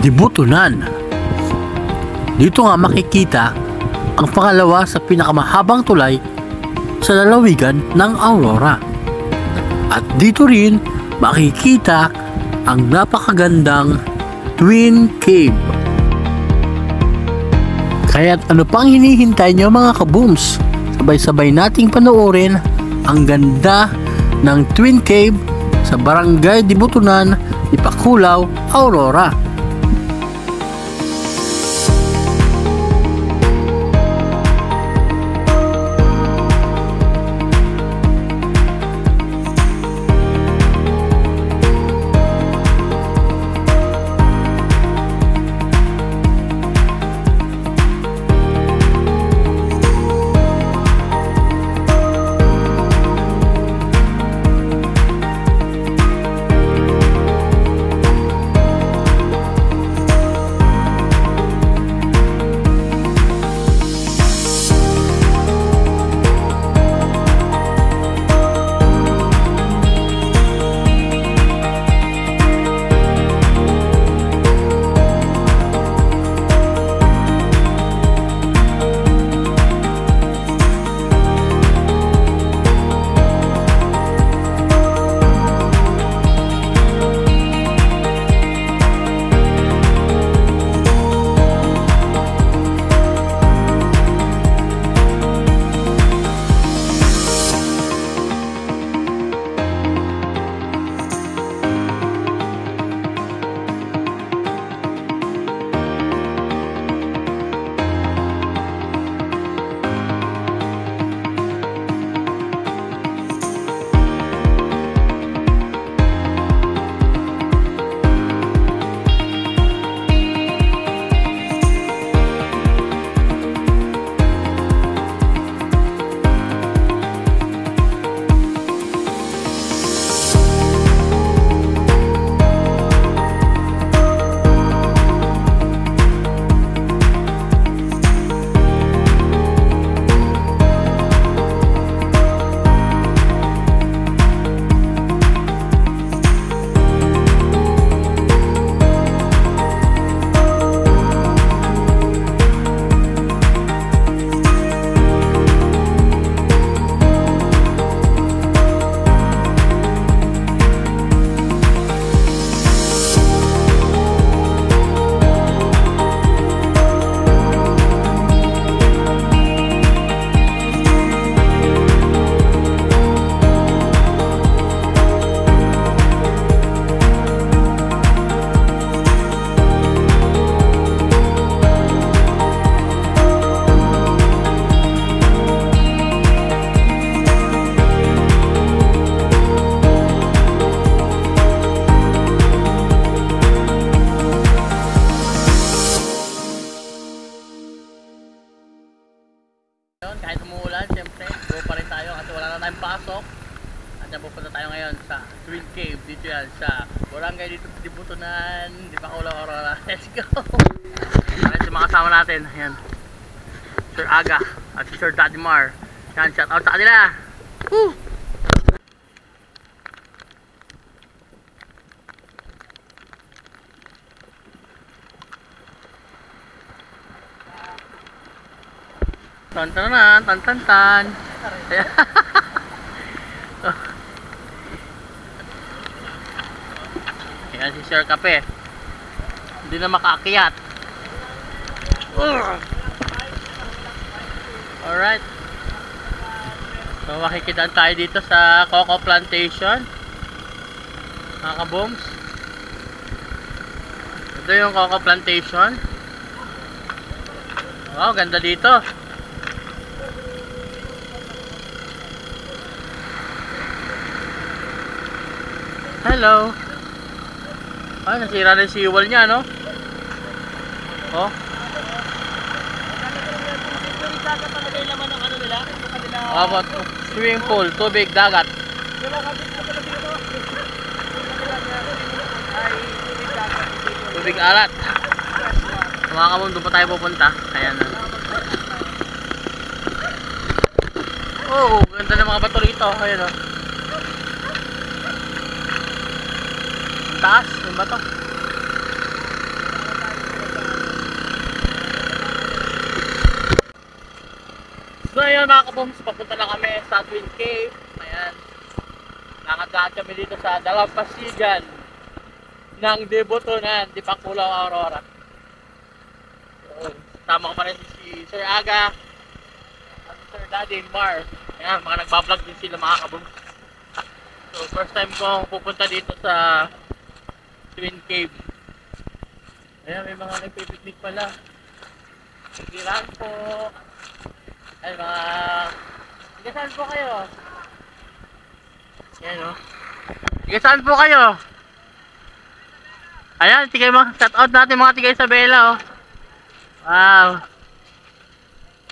Dibutunan. Dito nga makikita ang pangalawa sa pinakamahabang tulay sa lalawigan ng Aurora. At dito rin makikita ang napakagandang Twin Cave. Kaya't ano pang hinihintay nyo mga kabooms? Sabay-sabay nating panoorin ang ganda ng Twin Cave sa Barangay Dibutunan, Ipakulaw, Aurora. Kahit umuulan, siyempre, go pa rin tayo kasi wala na tayong pasok. At pupunta tayo ngayon sa Twin Cave. Dito yan sa Barangay Dibutunan, Ipakulaw, Aurora. Let's go! Ayan yung mga kasama natin. Ayan. Sir Aga at Sir Daddy Mar. Yan, shout out sa kanila! Woo! Tan-tan-tan, tan-tan-tan. Ayan si Sir Kape. Hindi na makaakyat. Alright. So makikitaan tayo dito sa Coco Plantation, mga kabooms. Ito yung Coco Plantation. Wow, ganda dito. Hello. Ay, nasira na yung seawall niya, no? Oh. About swimming pool, tubig, dagat. Tubig alat. Mga kabom, doon pa tayo pupunta. Ayan na. Oh, ganda ng mga bato rito. Ayan o. Taas, yung bato. So ayun mga kaboms, papunta na kami sa Twin Cave. Ayan. Nakadaan kami dito sa dalampasigan ng Dibutunan, Dipakulaw, Aurora. So, tama ko pa rin si Sir Aga at Sir Daddy Mar. Ayan, mga nagbablog din sila mga kaboms. So first time kong pupunta dito sa Twin Cave. Ayan, may mga nagpipiknik pala. Sigiran po. Ay mga... Tigasaan po kayo. Ayan o. Tigasaan po kayo. Ayan, tigay mga shout out natin mga tiga Isabela o. Wow.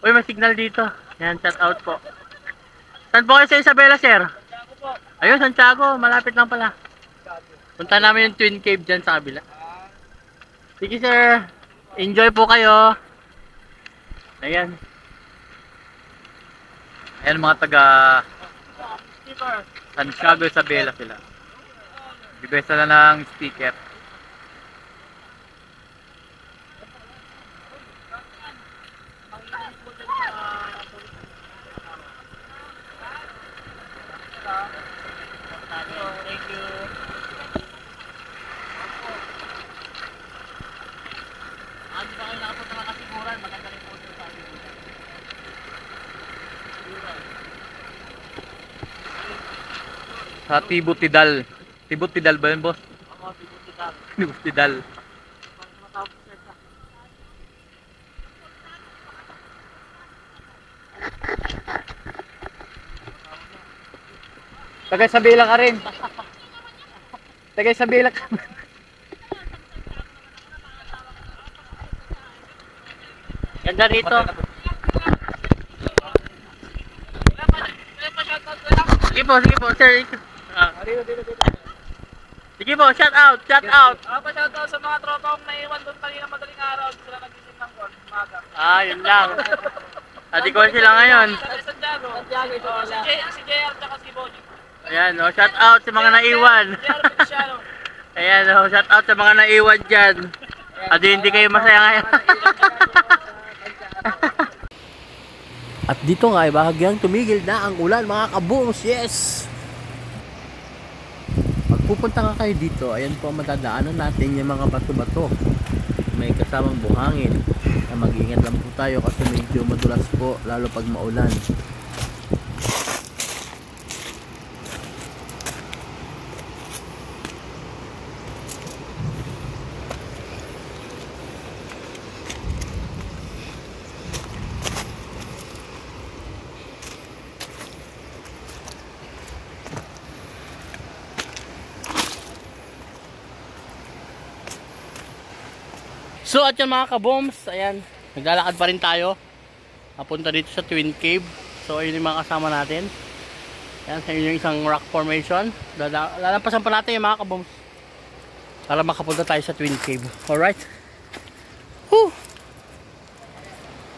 Uy, may signal dito. Ayan, shout out po. Saan po kayo sa Isabela, sir? Ayun, Santiago. Malapit lang pala. Punta namin yung Twin Cave dyan sa kabila. Sige sir. Enjoy po kayo. Ayan. Ayan mga taga Santiago, Isabela sila. Bigay sila ng sticker. Thank you. Hindi ba kayo nakapunta ng kasiguran? Maganda rin po sa akin. Sa Tibutidal. Tibutidal ba yun, boss? Ako, Tibutidal. Tibutidal. Tagay sa bilang ka rin. Tagay sa bilang ka. Ganda rito. Sige po, sir. Sige po, shout out. Pa-shout out sa mga tropa kong naiwan doon kanina madaling araw. Sila nagising ng kon, umaga. Yun lang. Adi ko sila ngayon. Sa Santiago. Si JR tsaka si Bonnie. Ayan, shout out sa mga naiwan. JR Feliciano. Ayan, shout out sa mga naiwan dyan. Adi hindi kayo masaya ngayon. At dito nga ay bahagyang tumigil na ang ulan mga kabooms. Yes! Pagpupunta nga kayo dito, ayan po ang matadaanan natin yung mga bato-bato. May kasamang buhangin. Mag-ingat lang po tayo kasi medyo madulas po lalo pag maulan. So at yan mga kabooms, ayan, naglalakad pa rin tayo papunta dito sa Twin Cave. So ayun yung mga kasama natin. Ayan, ayun yung isang rock formation. Lalampasan pa natin yung mga kabooms para makapunta tayo sa Twin Cave. Alright. Whew.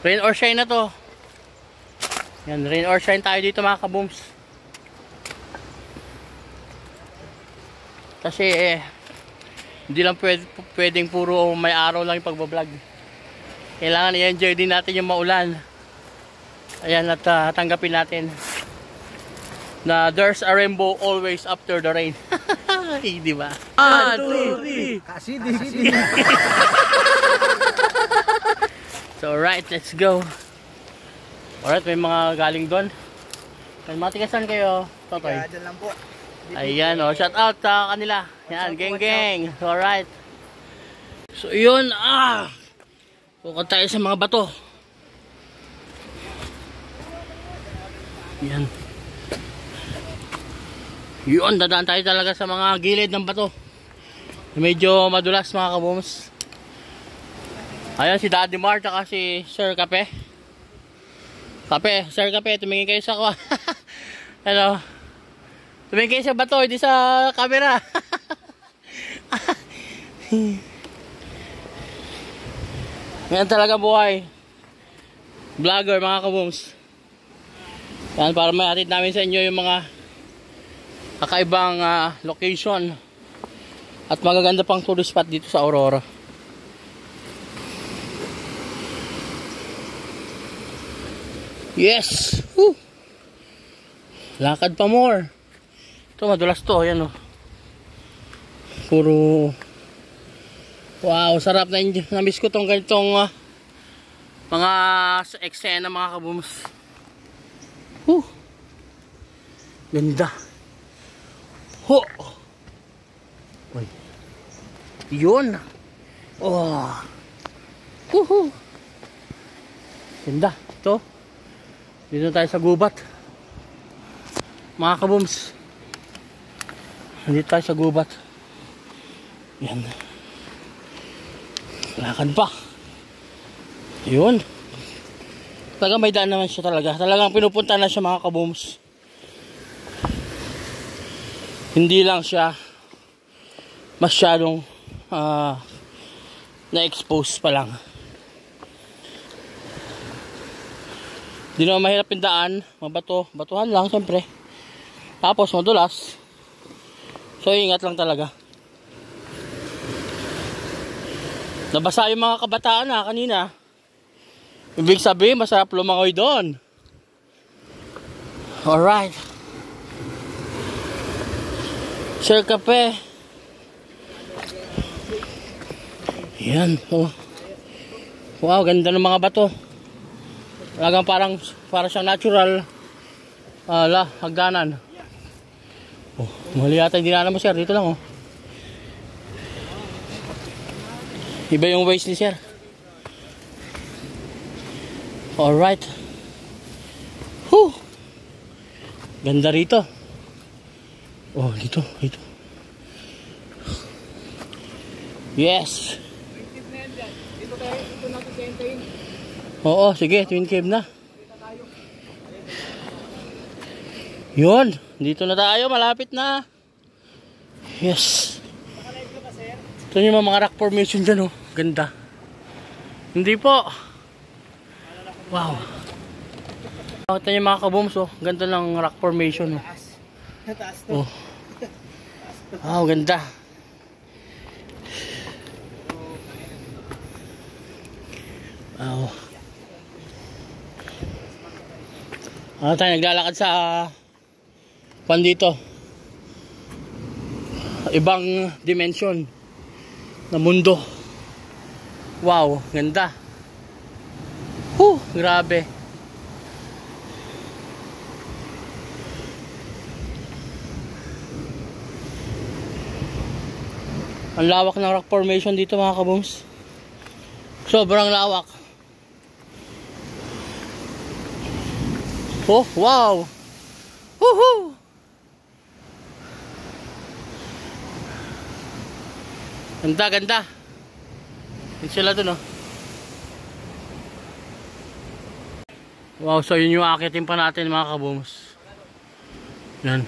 Rain or shine na to. Ayan, rain or shine tayo dito mga kabooms. Kasi hindi lang pwedeng puro may araw lang yung pagbablog. Kailangan i-enjoy din natin yung maulan. Ayan, at tanggapin natin na there's a rainbow always after the rain. Di ba? 1, 2, 3. Kasidi. So alright, let's go. Alright, may mga galing doon. May matigasan kayo, Totoy. Diyan lang po. Ayan, shout out sa kanila. Yan, geng. Alright. So yun, Bukod tayo sa mga bato. Yan. Yun, dadaan tayo talaga sa mga gilid ng bato. Medyo madulas mga kabooms. Ayan si Daddy Mar at si Sir Kape. Sir Kape, tumingin kayo sa ano? Tumingin kayo sa bato, hindi sa camera. Yan talaga buhay. Vlogger mga kabooms. Yan, para may atid namin sa inyo yung mga kakaibang location at magaganda pang tourist spot dito sa Aurora. Yes! Woo! Lakad pa more. Ito madulas to, ayan o. Puro wow, sarap na na-miss ko tong ganitong mga eksena mga kabooms. Ganda. Ho! Uy. Yun. Oh. Woohoo. Ganda. Ito. Dito tayo sa gubat. Mga kabooms. Dito tayo sa gubat. Yan. Lakad pa. Yun. Talagang may daan naman siya talaga. Talagang pinupunta na siya mga kabooms. Hindi lang siya masyadong na-expose pa lang. Hindi naman mahirap yung daan. Mabato. Batuhan lang siyempre. Tapos madulas. So ingat lang talaga. Nabasa yung mga kabataan kanina. Ibig sabihin masarap lumangoy doon. Alright. Share kape. Yan. Oh. Wow, ganda ng mga bato. Talagang parang siyang natural hagdanan. Oh, mali yata yung dinaanan mo, sir. Dito lang, oh. Iba yung waist ni sir. Alright. Whew. Ganda rito. Oh, dito. Yes. Dito natin kain. Oo, sige. Twin cave na. Yun. Dito na tayo. Malapit na. Yes. Ito yung mga rock formation dyan, oh. Ganda. Hindi po. Wow. Ito yung mga kabooms, oh. Ganda ng rock formation, oh. Oh. Wow, ganda. Wow. Tayo naglalakad sa dito. Ibang dimension na mundo. Wow, ganda. Grabe. Ang lawak ng rock formation dito mga kabooms. Sobrang lawak. Oh, wow. Woohoo! Ganda. Yun sila dun, oh. Wow, so yun yung akitin pa natin mga kabooms. Yan.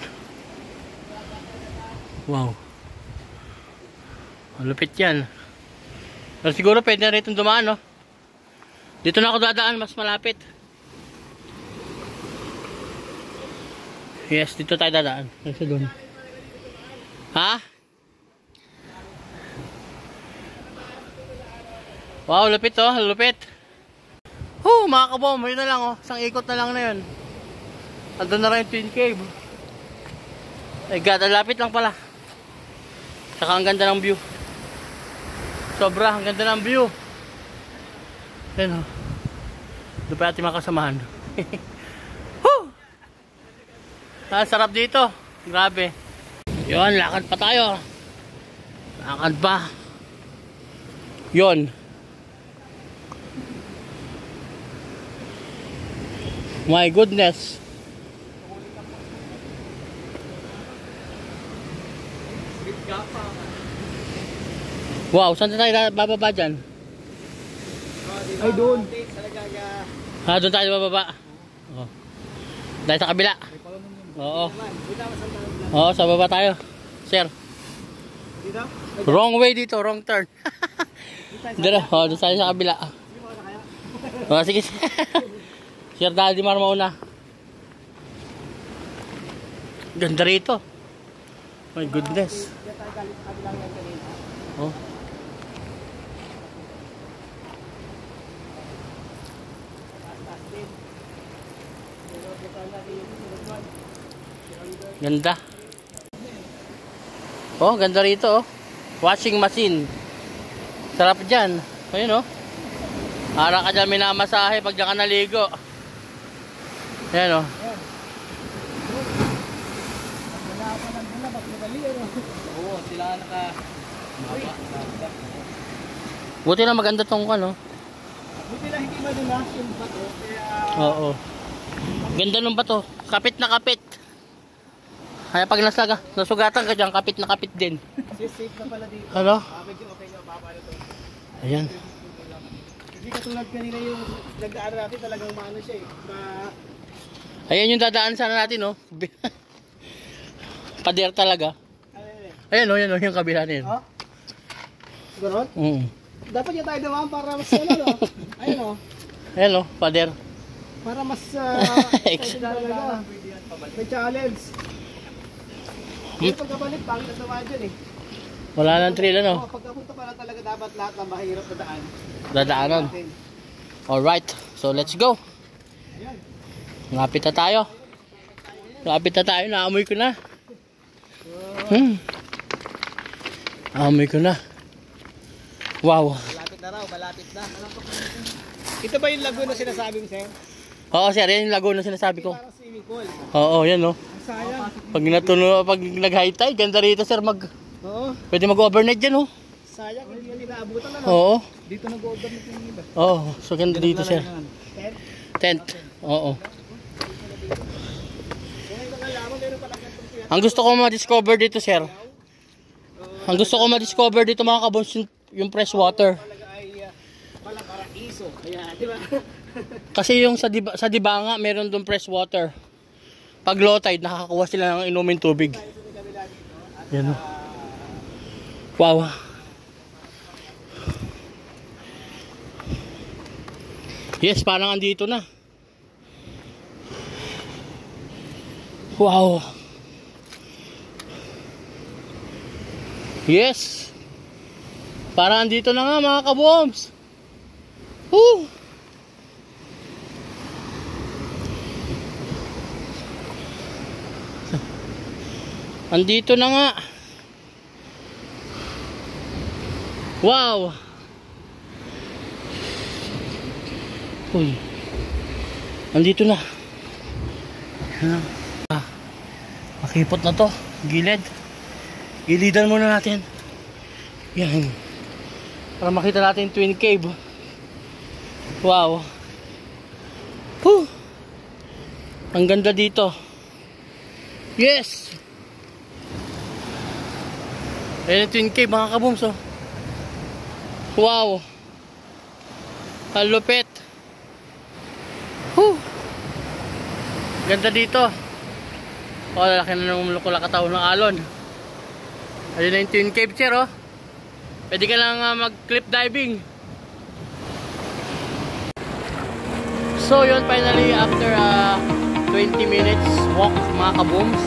Wow. Malupit yan. Pero siguro pwede na rito dumaan, no? Dito na ako dadaan, mas malapit. Yes, dito tayo dadaan. Kasi doon. Ha? Wow, lupit, oh. Lupit. Mga kabom, yun na lang, oh. Isang ikot na lang na yun. Andun na rin yung Twin Cave. Ay God, lapit lang pala. Saka ang ganda ng view. Sobra, ang ganda ng view. Yan, oh. Doon pa natin makasamahan. Sarap dito. Grabe. Yun, lakad pa tayo. Lakad pa. Yun. My goodness. Wow, saan tayo bababa dyan? Ay, doon. Doon tayo bababa. Oh. Dahil sa kabila. Oo. Oo, sa baba tayo. Sir. Wrong way dito, wrong turn. Doon tayo sa kabila. Oh, sige. Sir Daddy Mar mauna. Ganda rito. My goodness. Oh. Ganda. Oh, ganda rito oh. Washing machine. Sarap dyan. Ayun oh. Para ka dyan minamasahe pag dyan ka naligo. Ayan oh. Oo, sila naka... Buti na maganda tong ano. Buti lang hindi madulas yung bato. Kaya... Oo. Ganda nung bato. Kapit na kapit. Kaya pag nasugatan ka dyan, kapit na kapit din. safe na pala dito. Ano? Medyo okay na, papalo to. Ayan. Hindi katulad kanina yung nagdaan natin, talagang maano siya eh. Ayan yung dadaan sana natin oh. Pader talaga. Ayan oh, yan oh, yung kabila na yun. Ha? Ganon? Dapat yung tayo naman para mas ano no? Ayun oh. Ayan oh, pader. Para mas talaga. May challenge. Yung pagkabalik, pangit na naman dyan eh. Wala nang trail ano. Pagkapunta pala talaga dapat lahat ng mahirap na daan. Dadaanan. Alright, so let's go. Lapit na tayo. Lapit na tayo, naamoy ko na. Naamoy ko na. Wow. Malapit na raw, malapit na. Ito ba yung lagoon na sinasabi mo, sir? Oo sir, yan yung lagoon na sinasabi ko. Parang swimming pool. Oo, yan oh. Sayang. Pag nag-high tide, ganda rito sir Oo. Pwede mag-overnight dyan oh. Sayang, hindi nila naabutan na. Oo. Dito nag-overnight yung iba. Oo, so ganda dito sir. Tent. Oo. Ang gusto ko ma-discover dito sir. Ang gusto ko ma-discover dito mga kabons yung fresh water. Pala paraiso. Kaya, di ba? Kasi yung sa Dibanga meron doon fresh water. Pag low tide nakakakuha sila ng inumin tubig. Yan oh. Wow. Yes, parang andito na. Wow. Yes. Parang andito na nga mga kaboms. Woo. Andito na nga. Wow. Uy. Andito na. Makipot na to. Gilid. Gilidan muna natin. Yan. Para makita natin Twin Cave. Wow. Whew. Ang ganda dito. Yes. Ayan yung Twin Cave mga kabooms oh. Wow. Ang lupit. Ganda dito. Oh, laki na ng lukulakataw ng alon. Ayun na yung Twin Cave sir oh. Pwede ka lang mag cliff diving. So yun, finally after 20 minutes walk mga kabooms,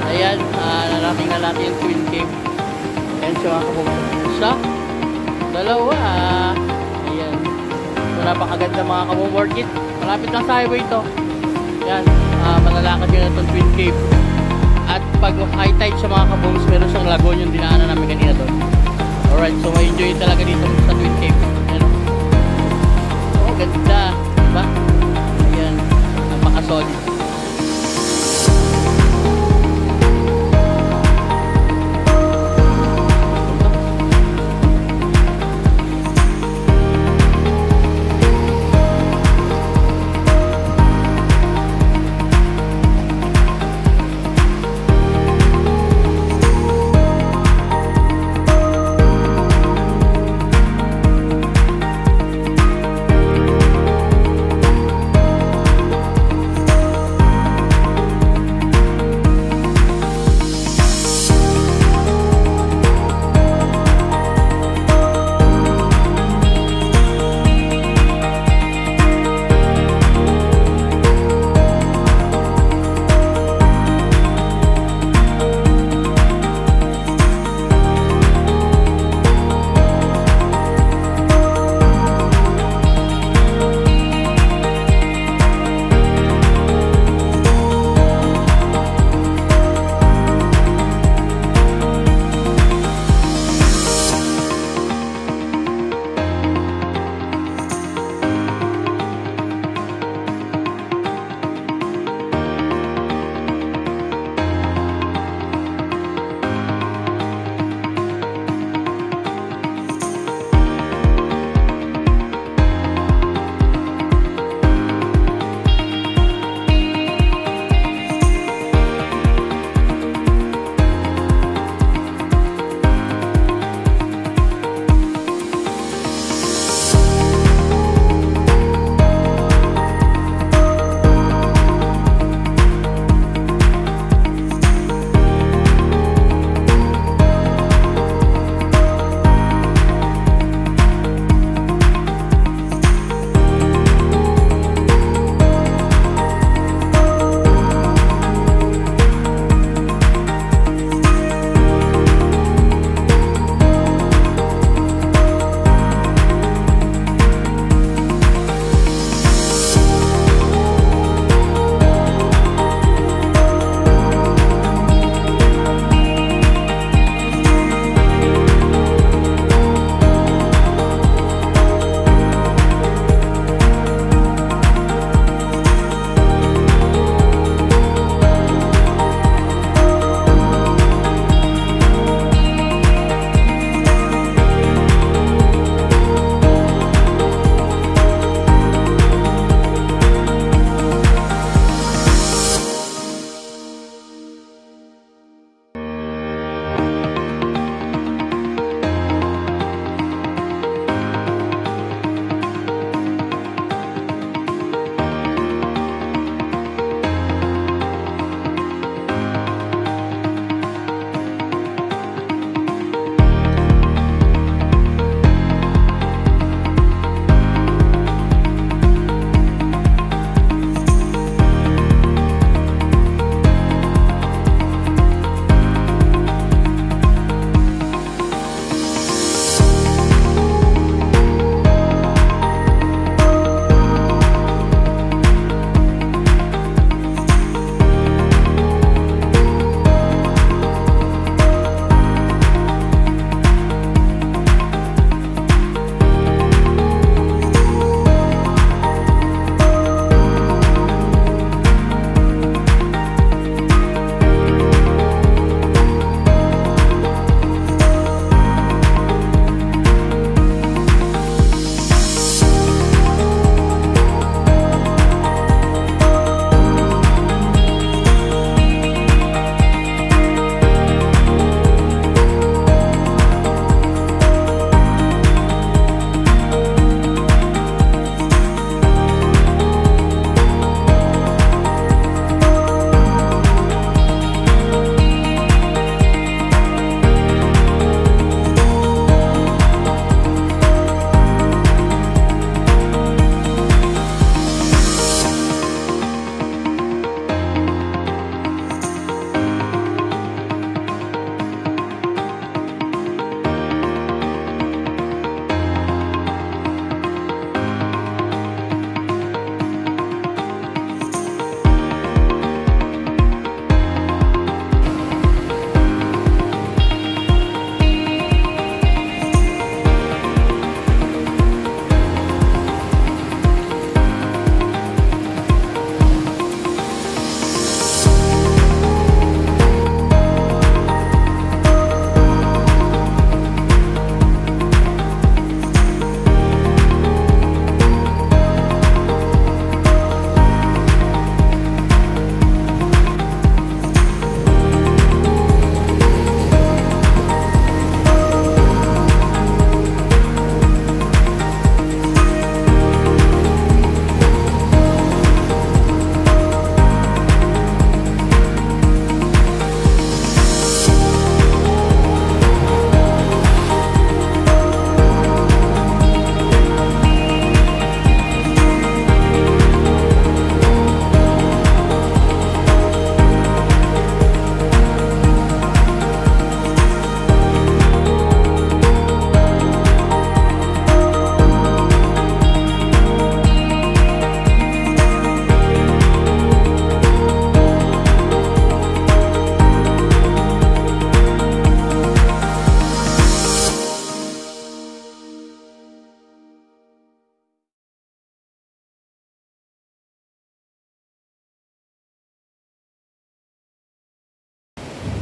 ayan, narating na natin yung Twin Cave. Ayan siya mga kabooms. Isa, dalawa, ayan. So napakaganda mga kabooms, worth it. Malapit lang sa highway to. Ayan, malalakad yun na itong Twin Cave. At pag high tide sa mga kabooms, meron siyang lagoon yung dinaanan namin kanina doon. Alright, so ma-enjoy talaga dito sa Twin Cave. Ayan. Oh, ganda. Diba? Ayan, napaka-solid.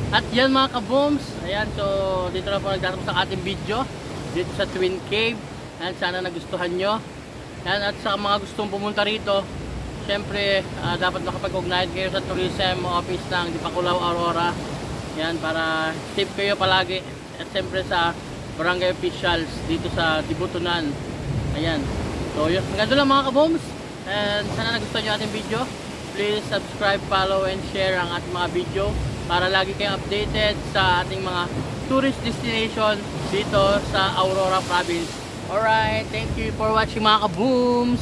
At yan mga kabooms, ayan, so dito na po nagtatapos ang ating video dito sa Twin Cave. Ayan, sana nagustuhan nyo. Ayan, at sa mga gustong pumunta rito, syempre dapat makapag-ugnayan kayo sa tourism office ng Dipakulaw, Aurora. Ayan, para safe kayo palagi. At syempre sa barangay officials dito sa Dibutunan. Ayan, so yun, hanggang doon lang mga kabooms. And sana nagustuhan nyo ating video. Please subscribe, follow, and share ang ating mga video para lagi kayong updated sa ating mga tourist destination dito sa Aurora Province. Alright, thank you for watching mga kabooms!